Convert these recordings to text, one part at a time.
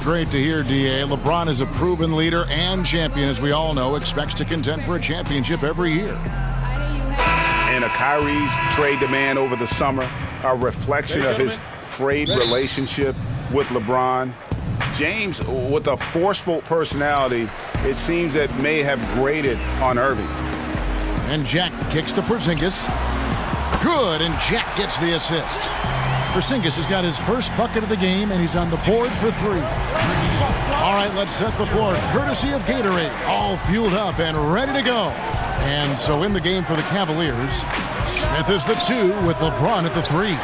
great to hear, D.A. LeBron is a proven leader and champion, as we all know, expects to contend for a championship every year. And a Kyrie's trade demand over the summer, a reflection of his frayed relationship with LeBron. James, with a forceful personality, it seems that may have grated on Irving. And Jack kicks to Porzingis. Good, and Jack gets the assist. Porzingis has got his first bucket of the game, and he's on the board for 3. All right, let's set the floor. Courtesy of Gatorade, all fueled up and ready to go. And so in the game for the Cavaliers, Smith is the 2 with LeBron at the 3.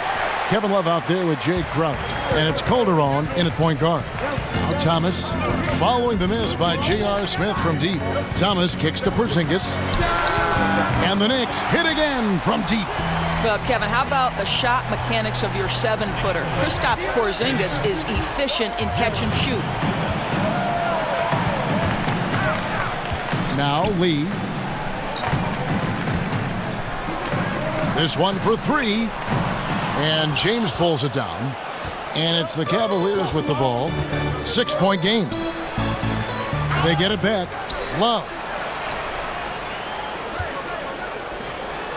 Kevin Love out there with Jay Crowder. And it's Calderon in at point guard. Now Thomas following the miss by J.R. Smith from deep. Thomas kicks to Porzingis. And the Knicks hit again from deep. Well, Kevin, how about the shot mechanics of your 7-footer? Kristaps Porzingis is efficient in catch and shoot. Now Lee. This one for 3. And James pulls it down. And it's the Cavaliers with the ball. 6-point game. They get it back. Love.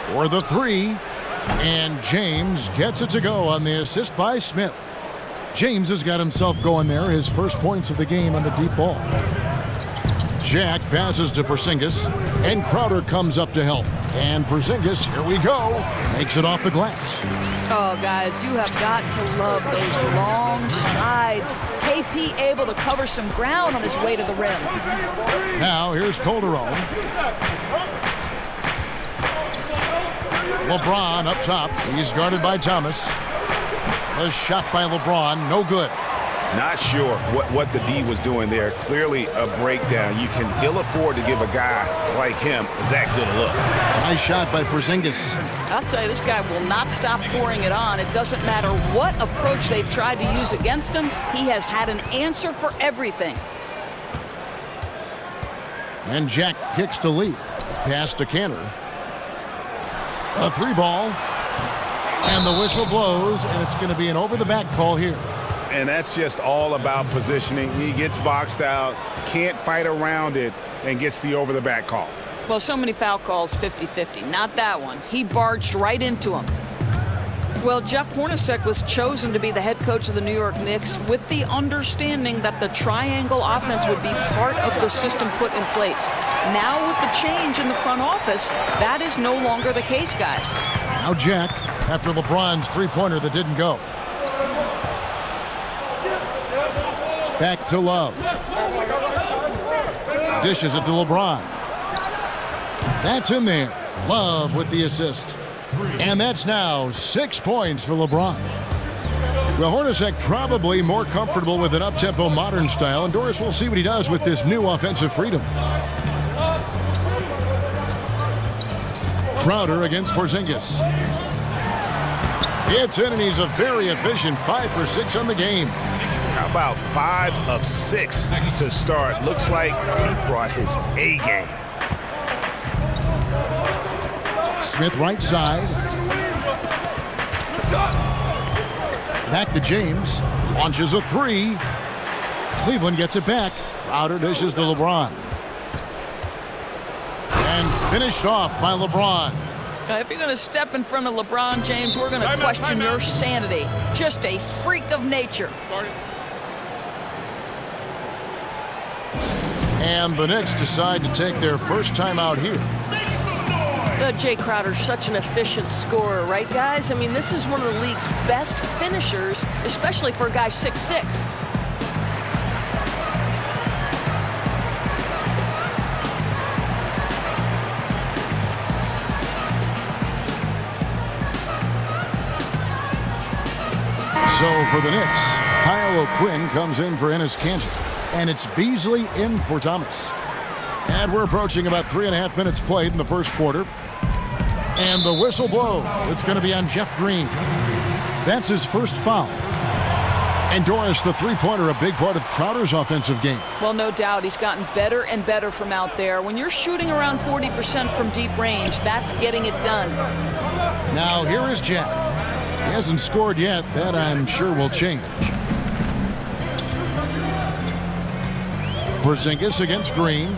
For the 3. And James gets it to go on the assist by Smith. James has got himself going there. His first points of the game on the deep ball. Jack passes to Porzingis. And Crowder comes up to help. And Porzingis, here we go, makes it off the glass. Oh, guys, you have got to love those long strides. KP able to cover some ground on his way to the rim. Now, here's Calderon. LeBron up top. He's guarded by Thomas. The shot by LeBron, no good. Not sure what the D was doing there. Clearly a breakdown. You can ill afford to give a guy like him that good a look. Nice shot by Porzingis. I'll tell you, this guy will not stop pouring it on. It doesn't matter what approach they've tried to use against him. He has had an answer for everything. And Jack kicks to Lee. Pass to Cantor. A 3-ball. And the whistle blows, and it's going to be an over-the-back call here. And that's just all about positioning. He gets boxed out, can't fight around it, and gets the over-the-back call. Well, so many foul calls, 50-50. Not that one. He barged right into him. Well, Jeff Hornacek was chosen to be the head coach of the New York Knicks with the understanding that the triangle offense would be part of the system put in place. Now with the change in the front office, that is no longer the case, guys. Now Jack, after LeBron's 3-pointer that didn't go. Back to Love. Dishes it to LeBron. That's in there. Love with the assist. And that's now 6 points for LeBron. Well, Hornacek probably more comfortable with an up-tempo modern style. And Doris, will see what he does with this new offensive freedom. Crowder against Porzingis. It's in, and he's a very efficient 5 for 6 on the game. How about 5 of 6 to start? Looks like he brought his A game. Smith right side. Back to James. Launches a 3. Cleveland gets it back. Crowder dishes to LeBron. And finished off by LeBron. If you're going to step in front of LeBron James, we're going to question your sanity. Just a freak of nature. And the Knicks decide to take their first time out here. Jay Crowder's such an efficient scorer, right, guys? I mean, this is one of the league's best finishers, especially for a guy 6'6". So for the Knicks, Kyle O'Quinn comes in for Enes Kanter. And it's Beasley in for Thomas. And we're approaching about 3.5 minutes played in the first quarter. And the whistle blows. It's going to be on Jeff Green. That's his first foul. And Doris, the 3-pointer, a big part of Crowder's offensive game. Well, no doubt. He's gotten better and better from out there. When you're shooting around 40% from deep range, that's getting it done. Now here is Jack. He hasn't scored yet. That, I'm sure, will change. Porzingis against Green.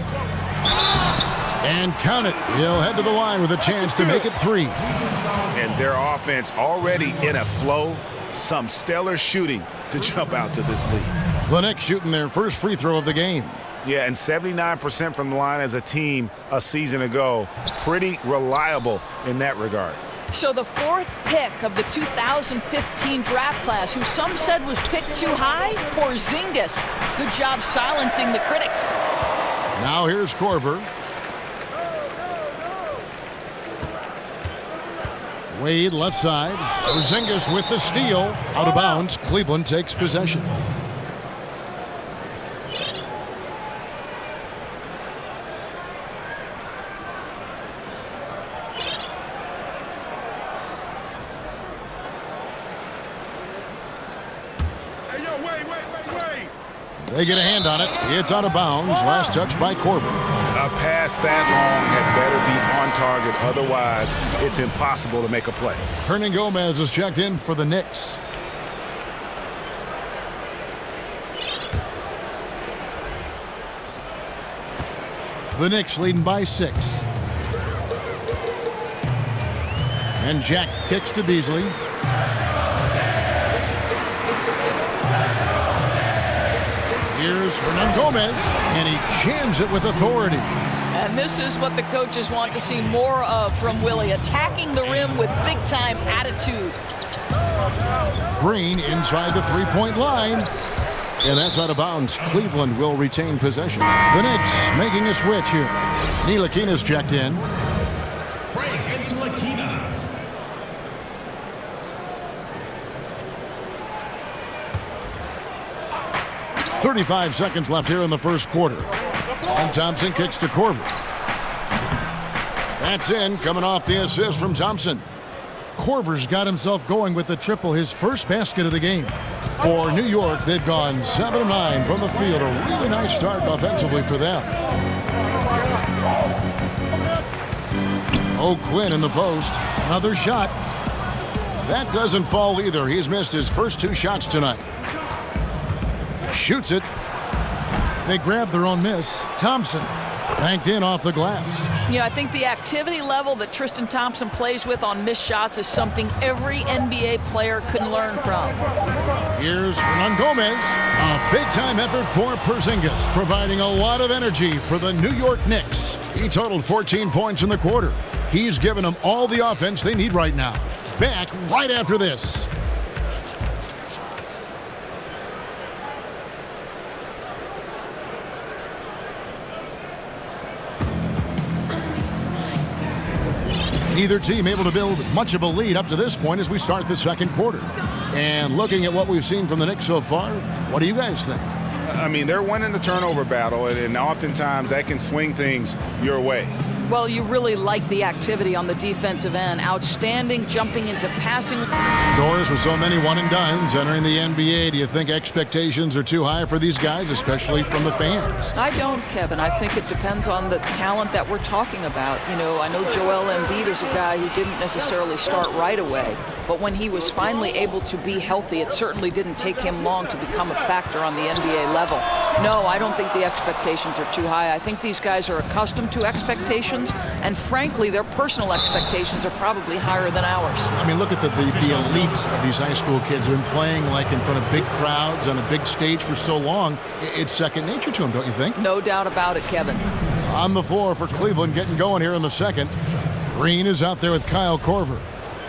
And count it. He'll head to the line with a chance to make it 3. And their offense already in a flow. Some stellar shooting to jump out to this lead. The Knicks shooting their first free throw of the game. Yeah, and 79% from the line as a team a season ago. Pretty reliable in that regard. So the 4th pick of the 2015 draft class, who some said was picked too high, Porzingis. Good job silencing the critics. Now here's Korver. Wade left side. Porzingis with the steal. Out of bounds. Cleveland takes possession. They get a hand on it. It's out of bounds. Last touch by Korver. A pass that long had better be on target. Otherwise, it's impossible to make a play. Hernan Gomez is checked in for the Knicks. The Knicks leading by 6. And Jack kicks to Beasley. Here's Hernan Gomez, and he jams it with authority. And this is what the coaches want to see more of from Willie, attacking the rim with big-time attitude. Green inside the three-point line. And that's out of bounds. Cleveland will retain possession. The Knicks making a switch here. Ntilikina's checked in. 35 seconds left here in the first quarter. And Thompson kicks to Korver. That's in, coming off the assist from Thompson. Korver's got himself going with the triple, his first basket of the game. For New York, they've gone 7 of 9 from the field. A really nice start offensively for them. O'Quinn in the post. Another shot. That doesn't fall either. He's missed his first 2 shots tonight. Shoots it. They grab their own miss. Thompson banked in off the glass. Yeah, I think the activity level that Tristan Thompson plays with on missed shots is something every NBA player can learn from. Here's Hernan Gomez. A big-time effort for Porzingis, providing a lot of energy for the New York Knicks. He totaled 14 points in the quarter. He's given them all the offense they need right now. Back right after this. Neither team able to build much of a lead up to this point as we start the second quarter. And looking at what we've seen from the Knicks so far, what do you guys think? I mean, they're winning the turnover battle, and oftentimes that can swing things your way. Well, you really like the activity on the defensive end. Outstanding, jumping into passing. Doors with so many one-and-dones entering the NBA, do you think expectations are too high for these guys, especially from the fans? I don't, Kevin. I think it depends on the talent that we're talking about. You know, I know Joel Embiid is a guy who didn't necessarily start right away, but when he was finally able to be healthy, it certainly didn't take him long to become a factor on the NBA level. No, I don't think the expectations are too high. I think these guys are accustomed to expectations, and frankly, their personal expectations are probably higher than ours. I mean, look at the elite of these high school kids who've been playing like in front of big crowds on a big stage for so long. It's second nature to them, don't you think? No doubt about it, Kevin. On the floor for Cleveland, getting going here in the second. Green is out there with Kyle Korver.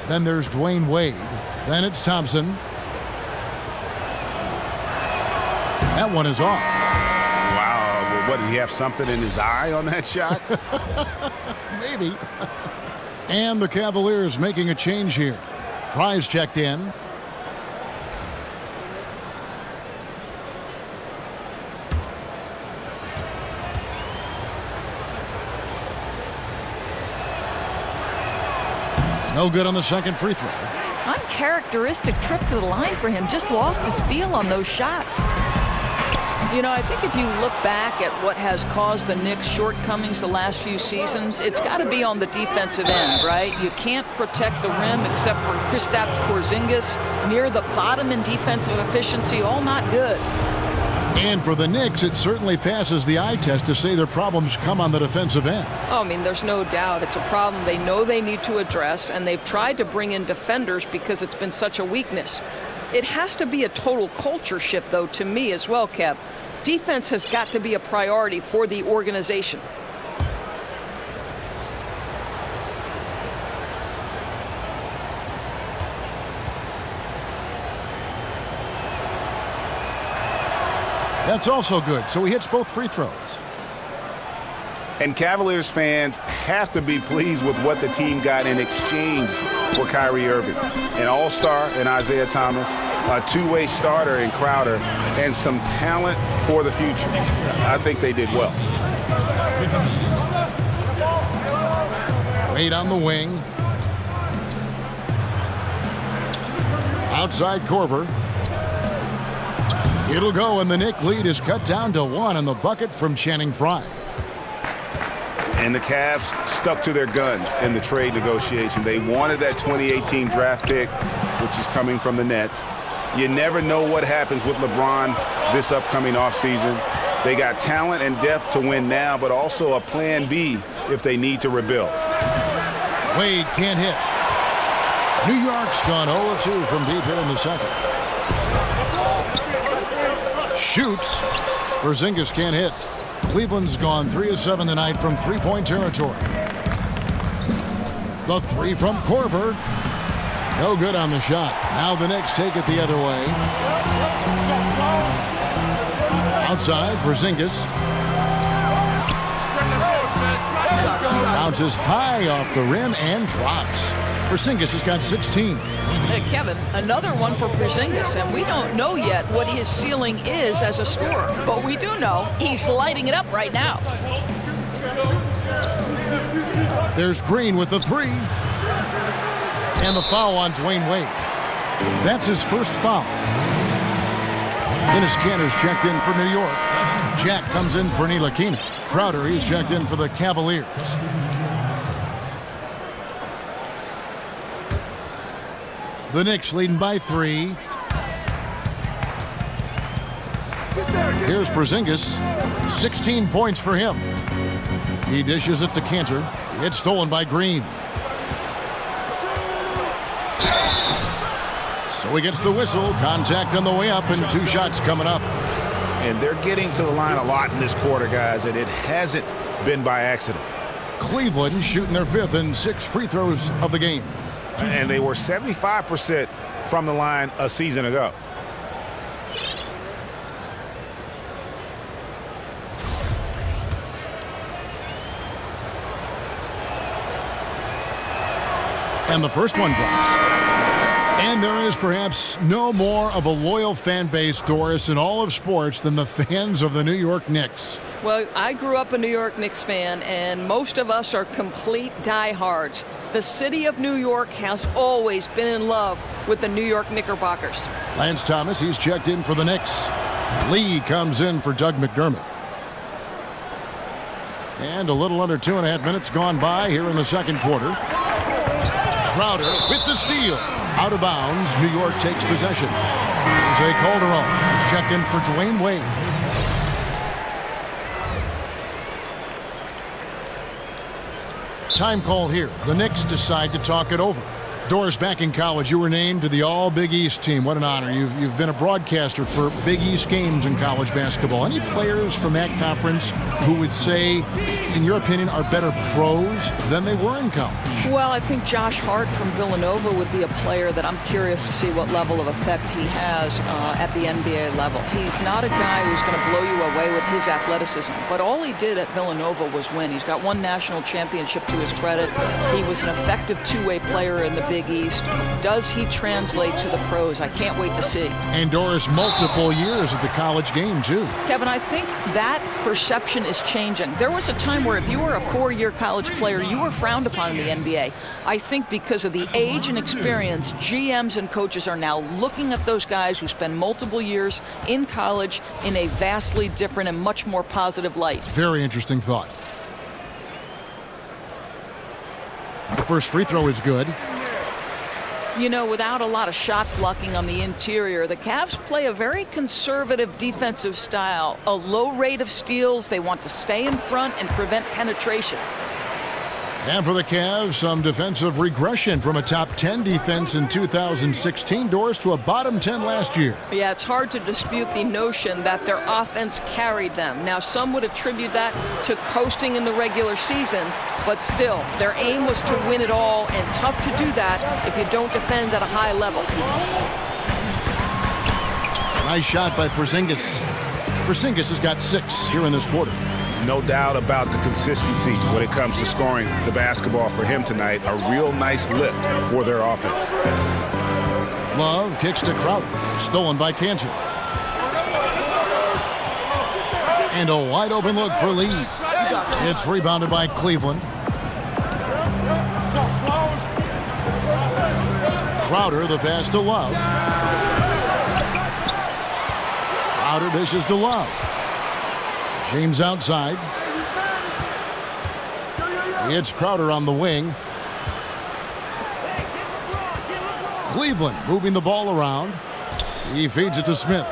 Then there's Dwayne Wade. Then it's Thompson. That one is off. Wow, what, did he have something in his eye on that shot? Maybe. And the Cavaliers making a change here. Fry's checked in. No good on the second free throw. Uncharacteristic trip to the line for him. Just lost his feel on those shots. You know, I think if you look back at what has caused the Knicks' shortcomings the last few seasons, it's got to be on the defensive end, right? You can't protect the rim except for Kristaps Porzingis. Near the bottom in defensive efficiency, all not good. And for the Knicks, it certainly passes the eye test to say their problems come on the defensive end. Oh, I mean, there's no doubt. It's a problem they know they need to address, and they've tried to bring in defenders because it's been such a weakness. It has to be a total culture shift, though, to me as well, Kev. Defense has got to be a priority for the organization. That's also good, so he hits both free throws. And Cavaliers fans have to be pleased with what the team got in exchange for Kyrie Irving. An all-star in Isaiah Thomas, a two-way starter in Crowder, and some talent for the future. I think they did well. Wade on the wing. Outside Korver. It'll go, and the Knicks lead is cut down to 1 on the bucket from Channing Frye. And the Cavs stuck to their guns in the trade negotiation. They wanted that 2018 draft pick, which is coming from the Nets. You never know what happens with LeBron this upcoming offseason. They got talent and depth to win now, but also a plan B if they need to rebuild. Wade can't hit. New York's gone 0-2 from deep here in the second. Shoots. Porzingis can't hit. Cleveland's gone 3 of 7 tonight from three-point territory. The three from Korver. No good on the shot. Now the Knicks take it the other way. Outside, Porzingis. Bounces high off the rim and drops. Porzingis has got 16. Kevin, another one for Porzingis, and we don't know yet what his ceiling is as a scorer, but we do know he's lighting it up right now. There's Green with the three. And the foul on Dwayne Wade. That's his first foul. Dennis Kanter's checked in for New York. Jack comes in for Ntilikina. Crowder, he's checked in for the Cavaliers. The Knicks leading by 3. Here's Porzingis. 16 points for him. He dishes it to Kanter. It's stolen by Green. So he gets the whistle. Contact on the way up and 2 shots coming up. And they're getting to the line a lot in this quarter, guys, and it hasn't been by accident. Cleveland shooting their 5th and 6 free throws of the game. And they were 75% from the line a season ago. And the first one drops. And there is perhaps no more of a loyal fan base, Doris, in all of sports than the fans of the New York Knicks. Well, I grew up a New York Knicks fan, and most of us are complete diehards. The city of New York has always been in love with the New York Knickerbockers. Lance Thomas, he's checked in for the Knicks. Lee comes in for Doug McDermott. And a little under 2.5 minutes gone by here in the second quarter. Crowder with the steal. Out of bounds, New York takes possession. Jose Calderon is checked in for Dwayne Wade. Time call here. The Knicks decide to talk it over. Doris, back in college, you were named to the All-Big East team. What an honor. You've been a broadcaster for Big East games in college basketball. Any players from that conference who would say, in your opinion, are better pros than they were in college? Well, I think Josh Hart from Villanova would be a player that I'm curious to see what level of effect he has at the NBA level. He's not a guy who's going to blow you away with his athleticism, but all he did at Villanova was win. He's got 1 national championship to his credit. He was an effective two-way player in the Big East. Does he translate to the pros? I can't wait to see. And Doris, multiple years at the college game, too. Kevin, I think that perception is changing. There was a time where if you were a 4-year college player, you were frowned upon in the NBA. I think because of the age and experience, GMs and coaches are now looking at those guys who spend multiple years in college in a vastly different and much more positive light. Very interesting thought. The first free throw is good. You know, without a lot of shot blocking on the interior, the Cavs play a very conservative defensive style. A low rate of steals. They want to stay in front and prevent penetration. And for the Cavs, some defensive regression from a top 10 defense in 2016 doors to a bottom 10 last year. Yeah, it's hard to dispute the notion that their offense carried them. Now, some would attribute that to coasting in the regular season, but still, their aim was to win it all, and tough to do that if you don't defend at a high level. Nice shot by Porzingis. Porzingis has got 6 here in this quarter. No doubt about the consistency when it comes to scoring the basketball for him tonight. A real nice lift for their offense. Love kicks to Crowder. Stolen by Cantor. And a wide open look for Lee. It's rebounded by Cleveland. Crowder, the pass to Love. Crowder dishes to Love. James outside. It's Crowder on the wing. Cleveland moving the ball around. He feeds it to Smith.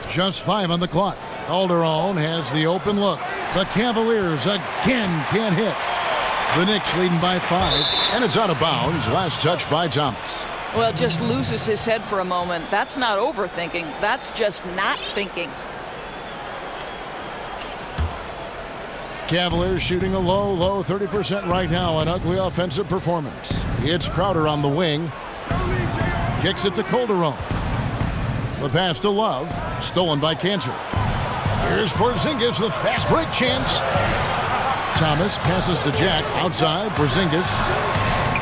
Just 5 on the clock. Calderon has the open look. The Cavaliers again can't hit. The Knicks leading by 5, and it's out of bounds. Last touch by Thomas. Well, just loses his head for a moment. That's not overthinking. That's just not thinking. Cavaliers shooting a low 30% right now. An ugly offensive performance. It's Crowder on the wing. Kicks it to Calderon. The pass to Love. Stolen by Cantor. Here's Porzingis with a fast break chance. Thomas passes to Jack. Outside, Porzingis.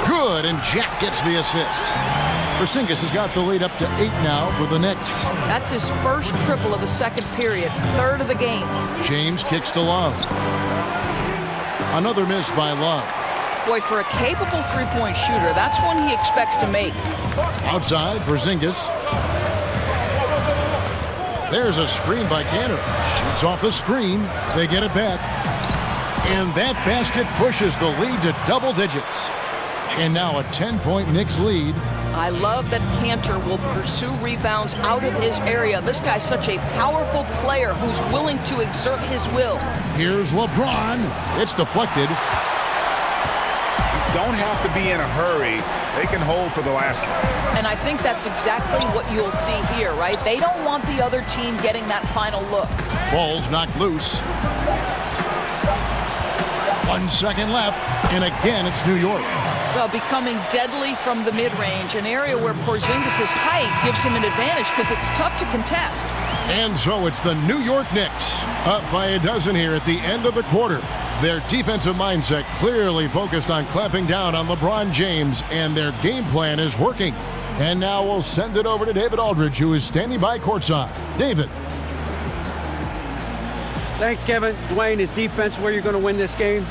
Good, and Jack gets the assist. Porzingis has got the lead up to 8 now for the Knicks. That's his first triple of the second period. 3rd of the game. James kicks to Love. Another miss by Love. Boy, for a capable three-point shooter, that's one he expects to make. Outside, Porzingis. There's a screen by Cantor. Shoots off the screen. They get it back. And that basket pushes the lead to double digits. And now a 10-point Knicks lead. I love that Cantor will pursue rebounds out of his area. This guy's such a powerful player who's willing to exert his will. Here's LeBron. It's deflected. You don't have to be in a hurry. They can hold for the last one. And I think that's exactly what you'll see here, right? They don't want the other team getting that final look. Ball's knocked loose. 1 second left. And again, it's New York. Well, becoming deadly from the mid-range, an area where Porzingis' height gives him an advantage because it's tough to contest. And so it's the New York Knicks up by a dozen here at the end of the quarter. Their defensive mindset clearly focused on clamping down on LeBron James, and their game plan is working. And now we'll send it over to David Aldridge, who is standing by courtside. David. Thanks, Kevin. Dwayne, is defense where you're going to win this game?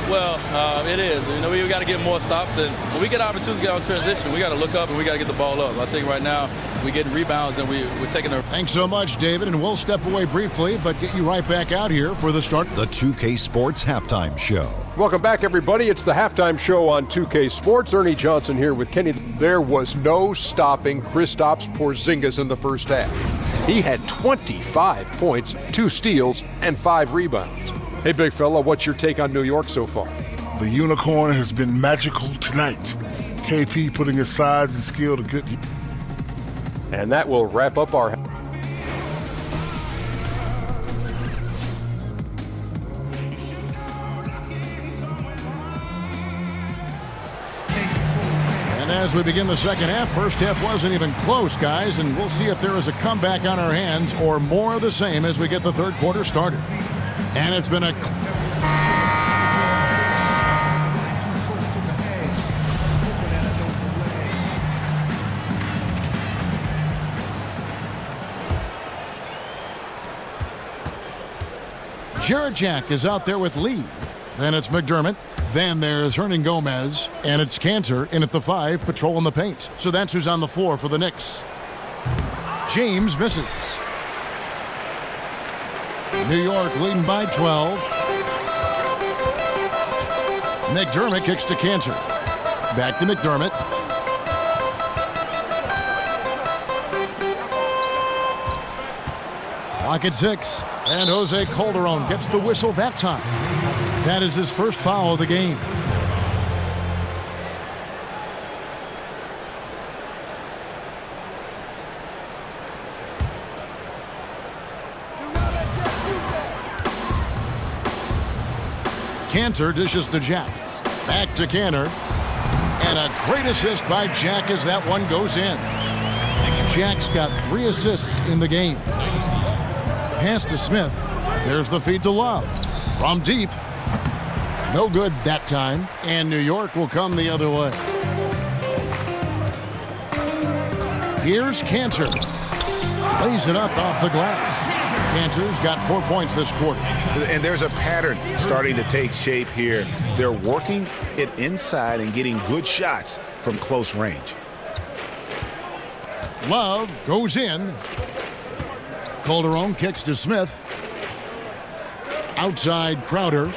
Well, it is. You know, we got to get more stops, and when we get opportunities to get on transition, we got to look up and we got to get the ball up. I think right now we're getting rebounds and we're taking their. Thanks so much, David, and we'll step away briefly, but get you right back out here for the start. The 2K Sports Halftime Show. Welcome back, everybody. It's the halftime show on 2K Sports. Ernie Johnson here with Kenny. There was no stopping Kristaps Porzingis in the first half. He had 25 points, 2 steals, and 5 rebounds. Hey, big fella, what's your take on New York so far? The unicorn has been magical tonight. KP putting his size and skill to good. And that will wrap up our. And as we begin the second half, first half wasn't even close, guys, and we'll see if there is a comeback on our hands or more of the same as we get the third quarter started. And it's been a... Jared Jack is out there with Lee. Then it's McDermott. Then there's Hernan Gomez. And it's Cantor in at the 5, patrolling the paint. So that's who's on the floor for the Knicks. James misses. New York leading by 12. McDermott kicks to Cantor. Back to McDermott. Clock at 6. And Jose Calderon gets the whistle that time. That is his first foul of the game. Cantor dishes to Jack. Back to Cantor. And a great assist by Jack as that one goes in. Jack's got 3 assists in the game. Pass to Smith. There's the feed to Love. From deep. No good that time. And New York will come the other way. Here's Cantor. Lays it up off the glass. Cantor's got 4 points this quarter. And there's a pattern starting to take shape here. They're working it inside and getting good shots from close range. Love goes in. Calderon kicks to Smith. Outside Crowder.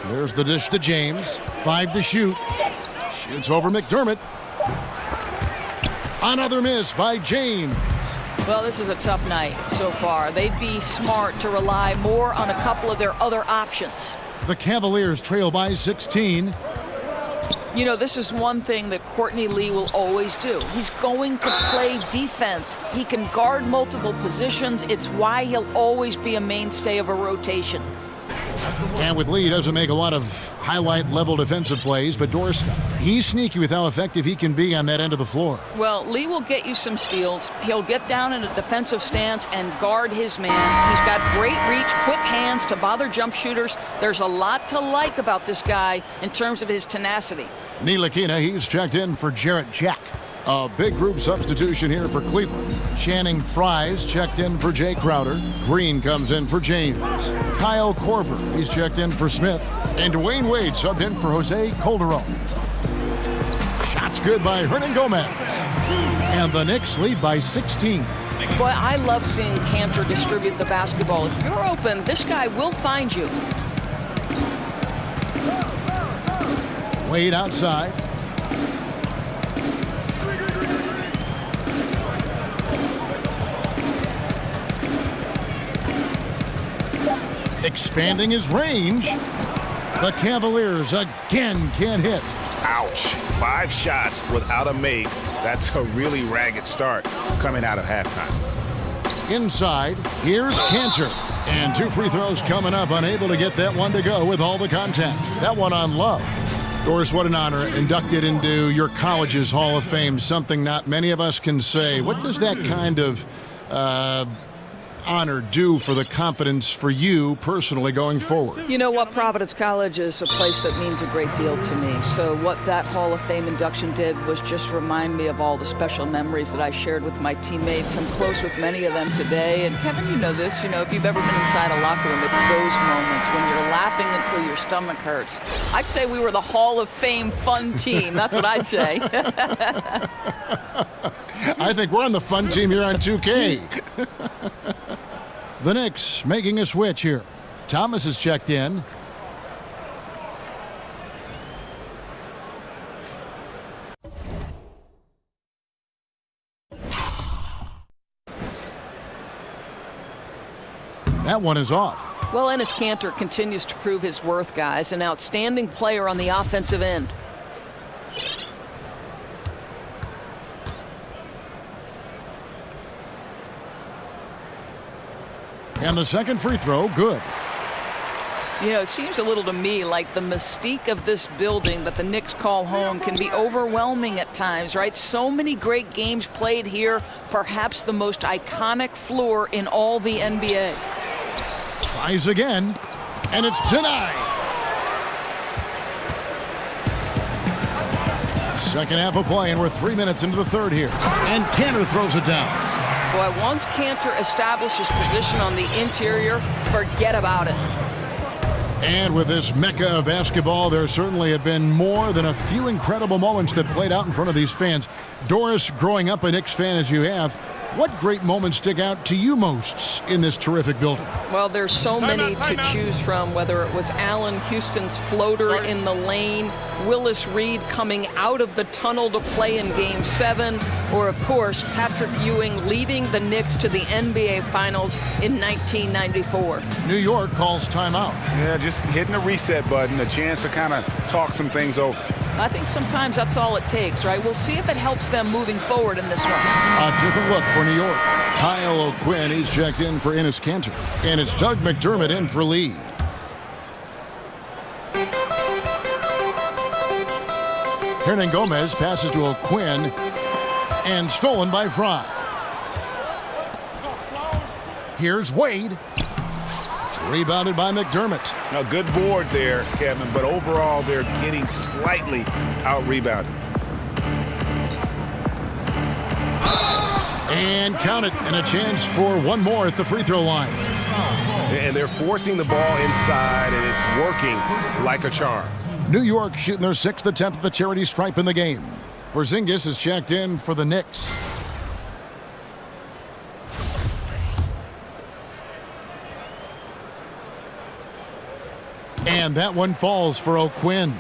There's the dish to James. 5 to shoot. Shoots over McDermott. Another miss by James. Well, this is a tough night so far. They'd be smart to rely more on a couple of their other options. The Cavaliers trail by 16. You know, this is one thing that Courtney Lee will always do. He's going to play defense. He can guard multiple positions. It's why he'll always be a mainstay of a rotation. And with Lee, he doesn't make a lot of highlight-level defensive plays, but Doris, he's sneaky with how effective he can be on that end of the floor. Well, Lee will get you some steals. He'll get down in a defensive stance and guard his man. He's got great reach, quick hands to bother jump shooters. There's a lot to like about this guy in terms of his tenacity. Ntilikina, he's checked in for Jarrett Jack. A big group substitution here for Cleveland. Channing Frye's checked in for Jay Crowder. Green comes in for James. Kyle Korver, he's checked in for Smith. And Dwayne Wade subbed in for Jose Calderon. Shots good by Hernan Gomez. And the Knicks lead by 16. Boy, I love seeing Cantor distribute the basketball. If you're open, this guy will find you. Wade outside. Expanding his range. The Cavaliers again can't hit. Ouch. 5 shots without a make. That's a really ragged start coming out of halftime. Inside, here's Cantor. And 2 free throws coming up, unable to get that one to go with all the contact. That one on Love. Doris, what an honor. Inducted into your college's Hall of Fame, something not many of us can say. What does that kind of honor do for the confidence for you personally going forward? You know what? Providence College is a place that means a great deal to me. So what that Hall of Fame induction did was just remind me of all the special memories that I shared with my teammates. I'm close with many of them today. And Kevin, you know this. You know, if you've ever been inside a locker room, it's those moments when you're laughing until your stomach hurts. I'd say we were the Hall of Fame fun team. That's what I'd say. I think we're on the fun team here on 2K. The Knicks making a switch here. Thomas is checked in. That one is off. Well, Enes Kanter continues to prove his worth, guys. An outstanding player on the offensive end. And the second free throw, good. You know, it seems a little to me like the mystique of this building that the Knicks call home can be overwhelming at times, right? So many great games played here, perhaps the most iconic floor in all the NBA. Tries again, and it's denied. Second half of play, and we're 3 minutes into the third here. And Kanter throws it down. Boy, once Kanter establishes position on the interior, forget about it. And with this mecca of basketball, there certainly have been more than a few incredible moments that played out in front of these fans. Doris, growing up a Knicks fan as you have, What great moments stick out to you most in this terrific building? Well, there's so many to choose from, whether it was Allen Houston's floater in the lane, Willis Reed coming out of the tunnel to play in Game 7, or, of course, Patrick Ewing leading the Knicks to the NBA Finals in 1994. New York calls timeout. Yeah, just hitting the reset button, a chance to kind of talk some things over. I think sometimes that's all it takes, right? We'll see if it helps them moving forward in this one. A different look for New York. Kyle O'Quinn, he's checked in for Enes Kanter. And it's Doug McDermott in for Lee. Hernan Gomez passes to O'Quinn and stolen by Fry. Here's Wade. Rebounded by McDermott. Now, good board there, Kevin, but overall they're getting slightly out-rebounded. And count it, and a chance for one more at the free throw line. And they're forcing the ball inside, and it's working like a charm. New York shooting their 6th attempt at the charity stripe in the game. Porzingis is checked in for the Knicks. And that one falls for O'Quinn.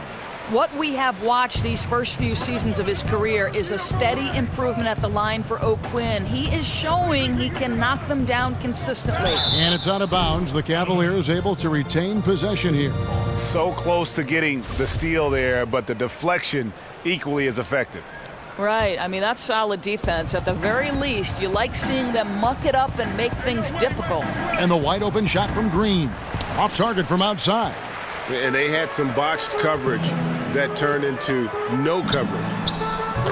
What we have watched these first few seasons of his career is a steady improvement at the line for O'Quinn. He is showing he can knock them down consistently. And it's out of bounds. The Cavaliers able to retain possession here. So close to getting the steal there, but the deflection equally as effective. Right. I mean, that's solid defense. At the very least, you like seeing them muck it up and make things difficult. And the wide open shot from Green. Off target from outside. And they had some botched coverage that turned into no coverage.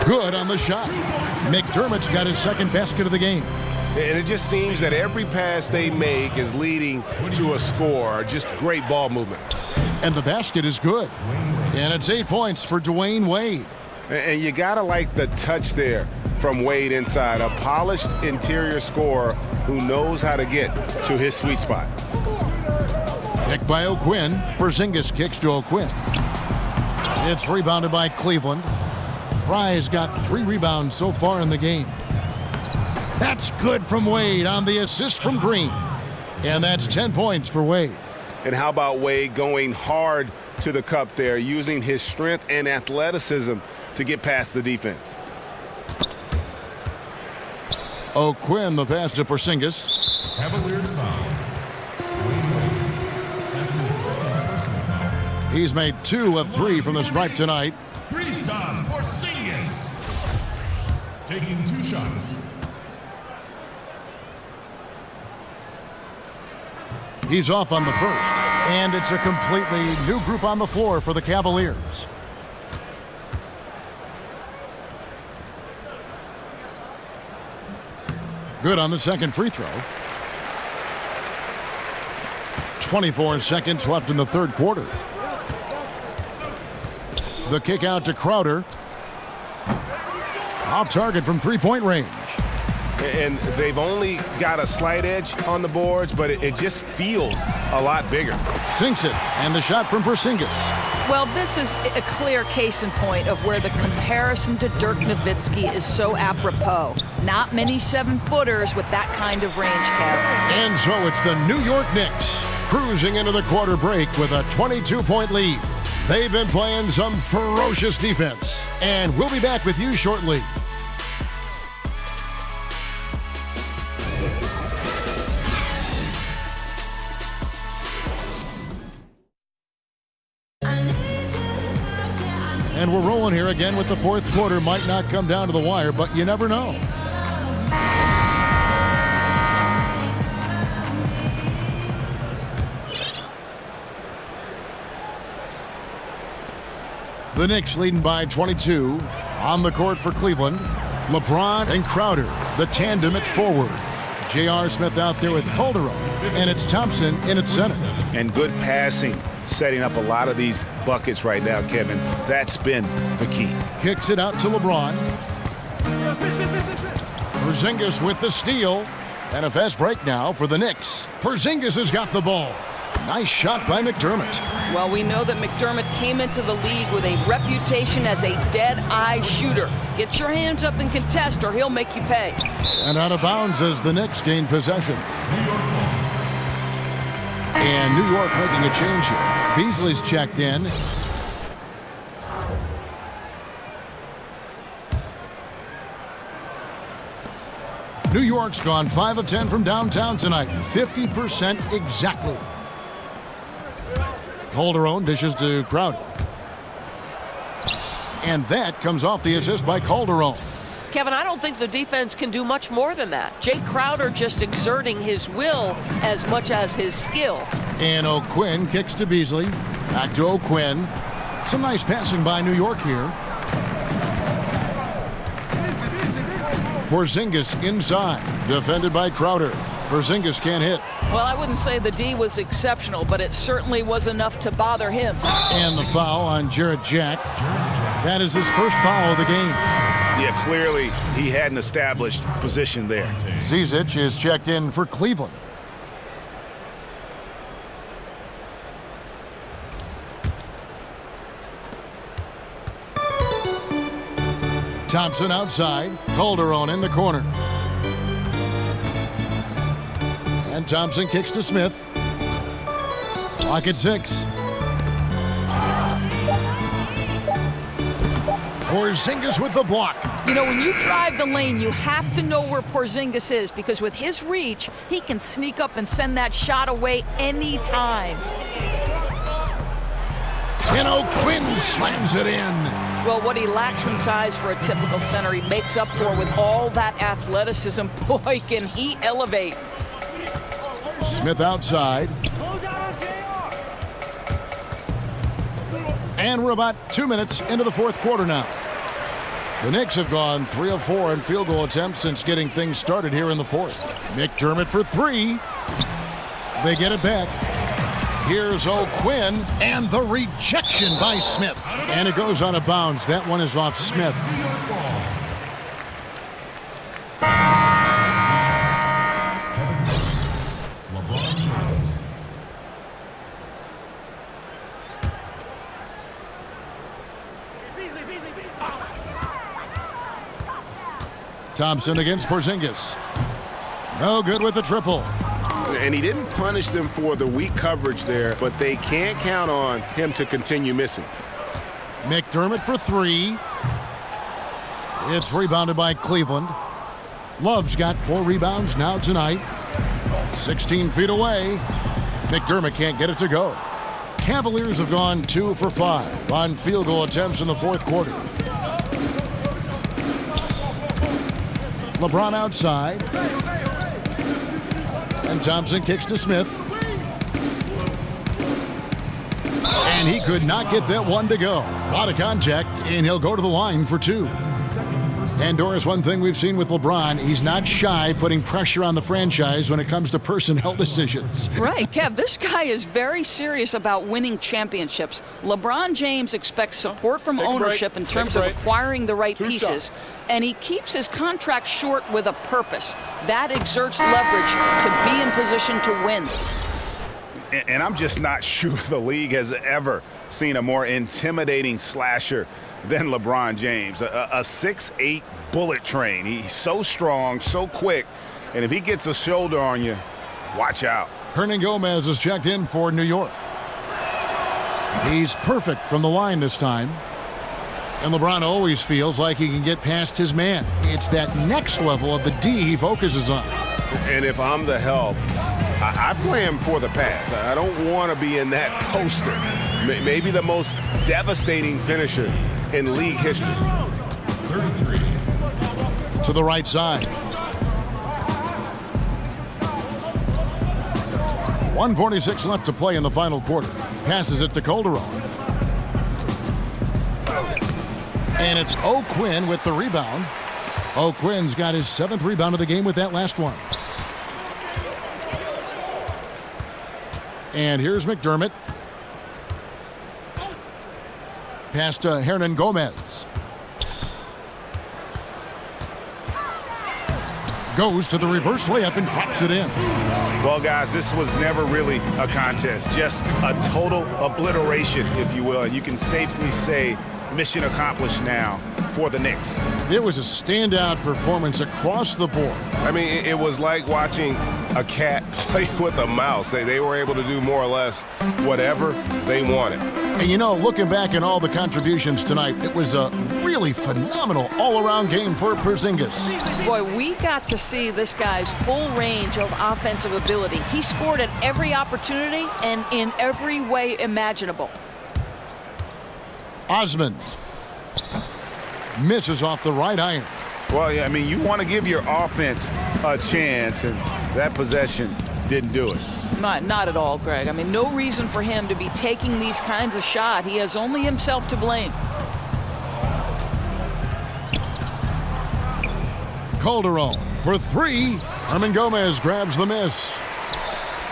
Good on the shot. McDermott's got his 2nd basket of the game. And it just seems that every pass they make is leading to a score. Just great ball movement. And the basket is good. And it's 8 points for Dwayne Wade. And you got to like the touch there from Wade inside. A polished interior scorer who knows how to get to his sweet spot. Pick by O'Quinn. Porzingis kicks to O'Quinn. It's rebounded by Cleveland. Fry's got 3 rebounds so far in the game. That's good from Wade on the assist from Green. And that's 10 points for Wade. And how about Wade going hard to the cup there, using his strength and athleticism to get past the defense. O'Quinn, the pass to Porzingis. Cavaliers foul. He's made 2 of 3 from the stripe tonight. Kristaps Porzingis taking 2 shots. He's off on the first, and it's a completely new group on the floor for the Cavaliers. Good on the 2nd free throw. 24 seconds left in the 3rd quarter. The kick out to Crowder. Off target from 3-point range. And they've only got a slight edge on the boards, but it just feels a lot bigger. Sinks it, and the shot from Porzingis. Well, this is a clear case in point of where the comparison to Dirk Nowitzki is so apropos. Not many 7-footers with that kind of range, Kev. And so it's the New York Knicks cruising into the quarter break with a 22-point lead. They've been playing some ferocious defense, and we'll be back with you shortly. And we're rolling here again with the 4th quarter. Might not come down to the wire, but you never know. The Knicks leading by 22. On the court for Cleveland, LeBron and Crowder, the tandem at forward. J.R. Smith out there with Calderon, and it's Thompson in at center. And good passing, setting up a lot of these buckets right now, Kevin. That's been the key. Kicks it out to LeBron. Porzingis with the steal. And a fast break now for the Knicks. Porzingis has got the ball. Nice shot by McDermott. Well, we know that McDermott came into the league with a reputation as a dead-eye shooter. Get your hands up and contest or he'll make you pay. And out of bounds as the Knicks gain possession. And New York making a change here. Beasley's checked in. New York's gone 5 of 10 from downtown tonight. 50% exactly. Calderon dishes to Crowder. And that comes off the assist by Calderon. Kevin, I don't think the defense can do much more than that. Jay Crowder just exerting his will as much as his skill. And O'Quinn kicks to Beasley. Back to O'Quinn. Some nice passing by New York here. Porzingis inside. Defended by Crowder. Porzingis can't hit. Well, I wouldn't say the D was exceptional, but it certainly was enough to bother him. And the foul on Jarrett Jack. That is his first foul of the game. Yeah, clearly he had an established position there. Zizic is checked in for Cleveland. Thompson outside. Calderon in the corner. And Thompson kicks to Smith. Clock at 6. Porzingis with the block. You know, when you drive the lane, you have to know where Porzingis is because with his reach, he can sneak up and send that shot away anytime. And O'Quinn slams it in. Well, what he lacks in size for a typical center, he makes up for with all that athleticism. Boy, can he elevate. Smith outside. And we're about 2 minutes into the fourth quarter now. The Knicks have gone 3 of 4 in field goal attempts since getting things started here in the fourth. McDermott for 3. They get it back. Here's O'Quinn, and the rejection by Smith. And it goes out of bounds. That one is off Smith. Thompson against Porzingis. No good with the triple. And he didn't punish them for the weak coverage there, but they can't count on him to continue missing. McDermott for 3. It's rebounded by Cleveland. Love's got 4 rebounds now tonight. 16 feet away. McDermott can't get it to go. Cavaliers have gone 2 for 5 on field goal attempts in the fourth quarter. LeBron outside. And Thompson kicks to Smith. And he could not get that one to go. A lot of contact, and he'll go to the line for 2. And Doris, one thing we've seen with LeBron, he's not shy putting pressure on the franchise when it comes to personnel decisions. Right, Kev, this guy is very serious about winning championships. LeBron James expects support from ownership in terms of acquiring the right pieces, and he keeps his contract short with a purpose. That exerts leverage to be in position to win. And I'm just not sure the league has ever seen a more intimidating slasher than LeBron James. A 6'8" bullet train. He's so strong, so quick, and if he gets a shoulder on you, watch out. Hernan Gomez is checked in for New York. He's perfect from the line this time. And LeBron always feels like he can get past his man. It's that next level of the D he focuses on. And if I'm the help, I play him for the pass. I don't want to be in that poster. Maybe the most devastating finisher in league history. 33. To the right side. 1:46 left to play in the final quarter. Passes it to Calderon. And it's O'Quinn with the rebound. O'Quinn's got his 7th rebound of the game with that last one. And here's McDermott. Pass to Hernan Gomez. Goes to the reverse layup and drops it in. Well, guys, this was never really a contest. Just a total obliteration, if you will. And you can safely say mission accomplished now for the Knicks. It was a standout performance across the board. I mean, it was like watching a cat play with a mouse. They were able to do more or less whatever they wanted. And you know, looking back at all the contributions tonight, it was a really phenomenal all-around game for Porzingis. Boy, we got to see this guy's full range of offensive ability. He scored at every opportunity and in every way imaginable. Osman misses off the right iron. Well, yeah, I mean, you want to give your offense a chance, and that possession didn't do it. Not at all, Greg. I mean, no reason for him to be taking these kinds of shots. He has only himself to blame. Calderon for three. Herman Gomez grabs the miss.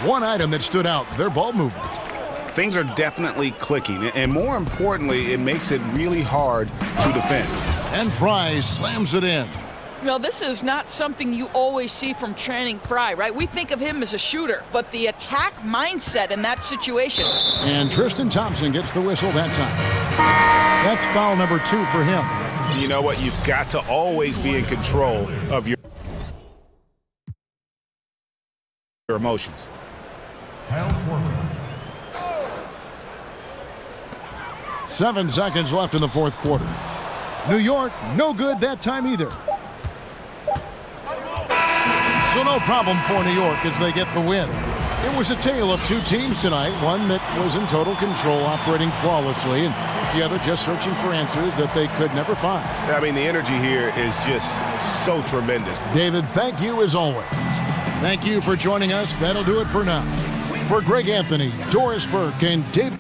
One item that stood out, their ball movement. Things are definitely clicking, and more importantly, it makes it really hard to defend. And Fry slams it in. Well, this is not something you always see from Channing Frye, right? We think of him as a shooter, but the attack mindset in that situation. And Tristan Thompson gets the whistle that time. That's foul number 2 for him. You know what? You've got to always be in control of your emotions. Kyle Korver. 7 seconds left in the fourth quarter. New York, no good that time either. So no problem for New York as they get the win. It was a tale of two teams tonight, one that was in total control, operating flawlessly, and the other just searching for answers that they could never find. I mean, the energy here is just so tremendous. David, thank you as always. Thank you for joining us. That'll do it for now. For Greg Anthony, Doris Burke, and David...